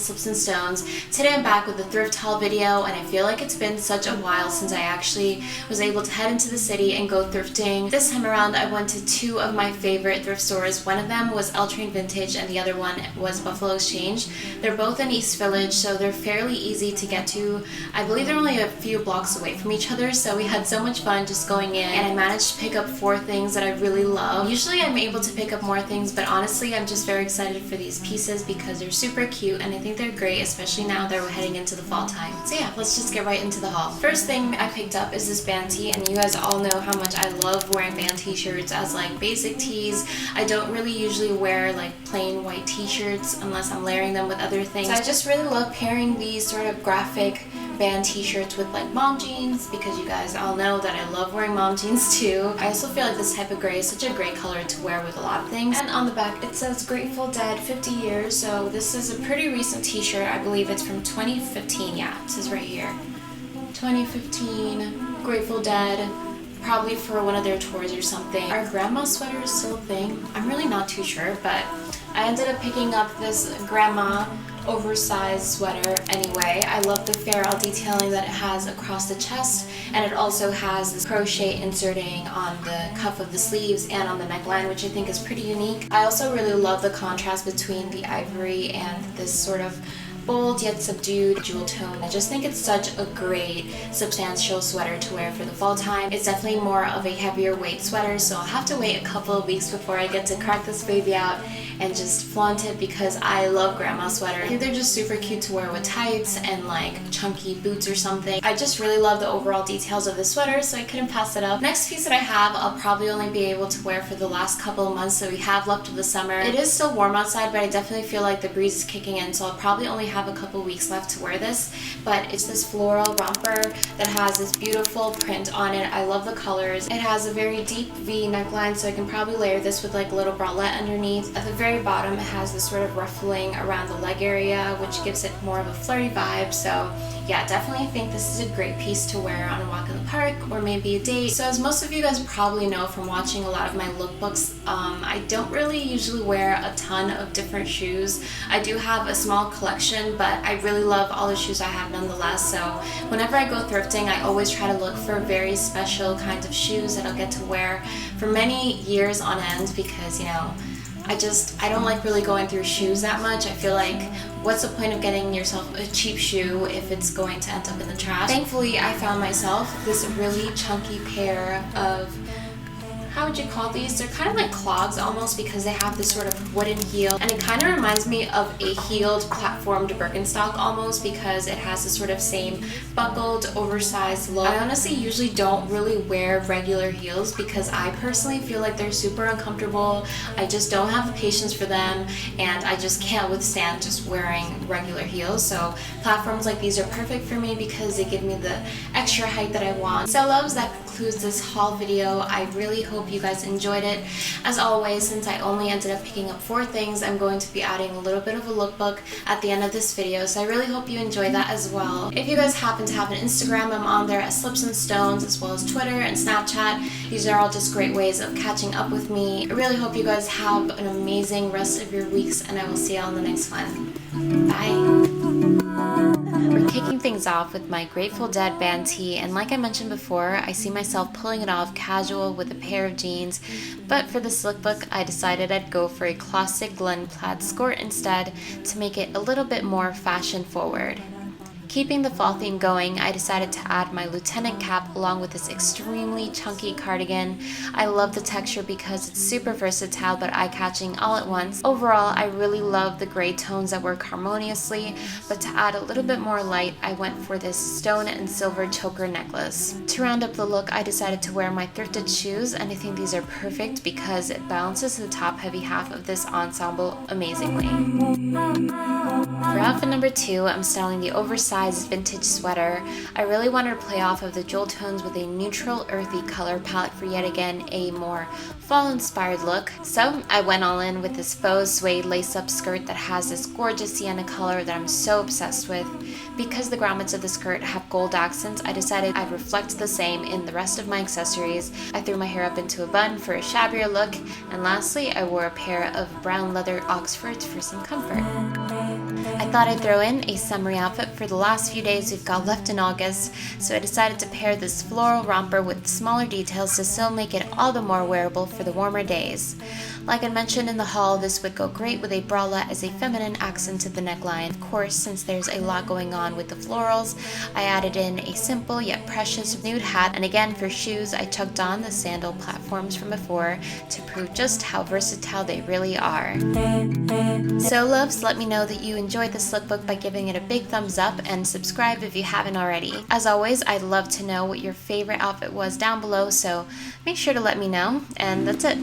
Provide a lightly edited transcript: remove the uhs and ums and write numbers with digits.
Slips and Stones. Today I'm back with a thrift haul video, and I feel like it's been such a while since I actually was able to head into the city and go thrifting. This time around I went to two of my favorite thrift stores. One of them was L Train Vintage and the other one was Buffalo Exchange. They're both in East Village, so they're fairly easy to get to. I believe they're only a few blocks away from each other, so we had so much fun just going in, and I managed to pick up 4 things that I really love. Usually I'm able to pick up more things, but honestly I'm just very excited for these pieces because they're super cute and I think they're great, especially now that we're heading into the fall time. So yeah, let's just get right into the haul. First thing I picked up is this band tee, and you guys all know how much I love wearing band t-shirts as like basic tees. I don't really usually wear like plain white t-shirts unless I'm layering them with other things. So I just really love pairing these sort of graphic band t-shirts with like mom jeans, because you guys all know that I love wearing mom jeans too. I also feel like this type of gray is such a great color to wear with a lot of things. And on the back it says Grateful Dead 50 years, so this is a pretty recent t-shirt. I believe it's from 2015. Yeah, it says right here 2015 Grateful Dead, probably for one of their tours or something. Are grandma sweaters still a thing? I'm really not too sure, but I ended up picking up this grandma oversized sweater anyway. I love the ferrule detailing that it has across the chest, and it also has this crochet inserting on the cuff of the sleeves and on the neckline, which I think is pretty unique. I also really love the contrast between the ivory and this sort of bold yet subdued jewel tone. I just think it's such a great substantial sweater to wear for the fall time. It's definitely more of a heavier weight sweater, so I'll have to wait a couple of weeks before I get to crack this baby out and just flaunt it, because I love grandma sweaters. I think they're just super cute to wear with tights and like chunky boots or something. I just really love the overall details of the sweater, so I couldn't pass it up. Next piece that I have, I'll probably only be able to wear for the last couple of months that we have left of the summer. It is still warm outside, but I definitely feel like the breeze is kicking in, so I'll probably only have a couple weeks left to wear this. But it's this floral romper that has this beautiful print on it. I love the colors. It has a very deep V neckline, so I can probably layer this with like a little bralette underneath. At the very bottom it has this sort of ruffling around the leg area, which gives it more of a flirty vibe. So yeah, definitely think this is a great piece to wear on a walk in the park or maybe a date. So as most of you guys probably know from watching a lot of my lookbooks, I don't really usually wear a ton of different shoes. I do have a small collection, but I really love all the shoes I have nonetheless. So whenever I go thrifting, I always try to look for very special kinds of shoes that I'll get to wear for many years on end, because you know, I don't like really going through shoes that much. I feel like, what's the point of getting yourself a cheap shoe if it's going to end up in the trash? Thankfully, I found myself this really chunky pair of, how would you call these? They're kind of like clogs almost, because they have this sort of wooden heel, and it kind of reminds me of a heeled platformed Birkenstock almost, because it has this sort of same buckled oversized look. I honestly usually don't really wear regular heels because I personally feel like they're super uncomfortable. I just don't have the patience for them, and I just can't withstand just wearing regular heels. So platforms like these are perfect for me because they give me the extra height that I want. So loves, that concludes this haul video. I really hope you guys enjoyed it. As always, since I only ended up picking up 4 things, I'm going to be adding a little bit of a lookbook at the end of this video, so I really hope you enjoy that as well. If you guys happen to have an Instagram, I'm on there at Slips and Stones, as well as Twitter and Snapchat. These are all just great ways of catching up with me. I really hope you guys have an amazing rest of your weeks, and I will see you all in the next one. Bye! We're kicking things off with my Grateful Dead band tee, and like I mentioned before, I see myself pulling it off casual with a pair of jeans, but for this lookbook I decided I'd go for a classic Glen plaid skort instead to make it a little bit more fashion forward. Keeping the fall theme going, I decided to add my lieutenant cap along with this extremely chunky cardigan. I love the texture because it's super versatile but eye-catching all at once. Overall, I really love the gray tones that work harmoniously, but to add a little bit more light, I went for this stone and silver choker necklace. To round up the look, I decided to wear my thrifted shoes, and I think these are perfect because it balances the top-heavy half of this ensemble amazingly. For outfit number 2, I'm styling the oversized vintage sweater. I really wanted to play off of the jewel tones with a neutral earthy color palette for yet again a more fall-inspired look. So I went all in with this faux suede lace-up skirt that has this gorgeous sienna color that I'm so obsessed with. Because the grommets of the skirt have gold accents, I decided I'd reflect the same in the rest of my accessories. I threw my hair up into a bun for a shabbier look, and lastly I wore a pair of brown leather Oxfords for some comfort. I thought I'd throw in a summary outfit for the last few days we've got left in August, so I decided to pair this floral romper with smaller details to still make it all the more wearable for the warmer days. Like I mentioned in the haul, this would go great with a bralette as a feminine accent to the neckline. Of course, since there's a lot going on with the florals, I added in a simple yet precious nude hat, and again for shoes I tucked on the sandal platforms from before to prove just how versatile they really are. So loves, let me know that you enjoyed this lookbook by giving it a big thumbs up and subscribe if you haven't already. As always, I'd love to know what your favorite outfit was down below, so make sure to let me know, and that's it.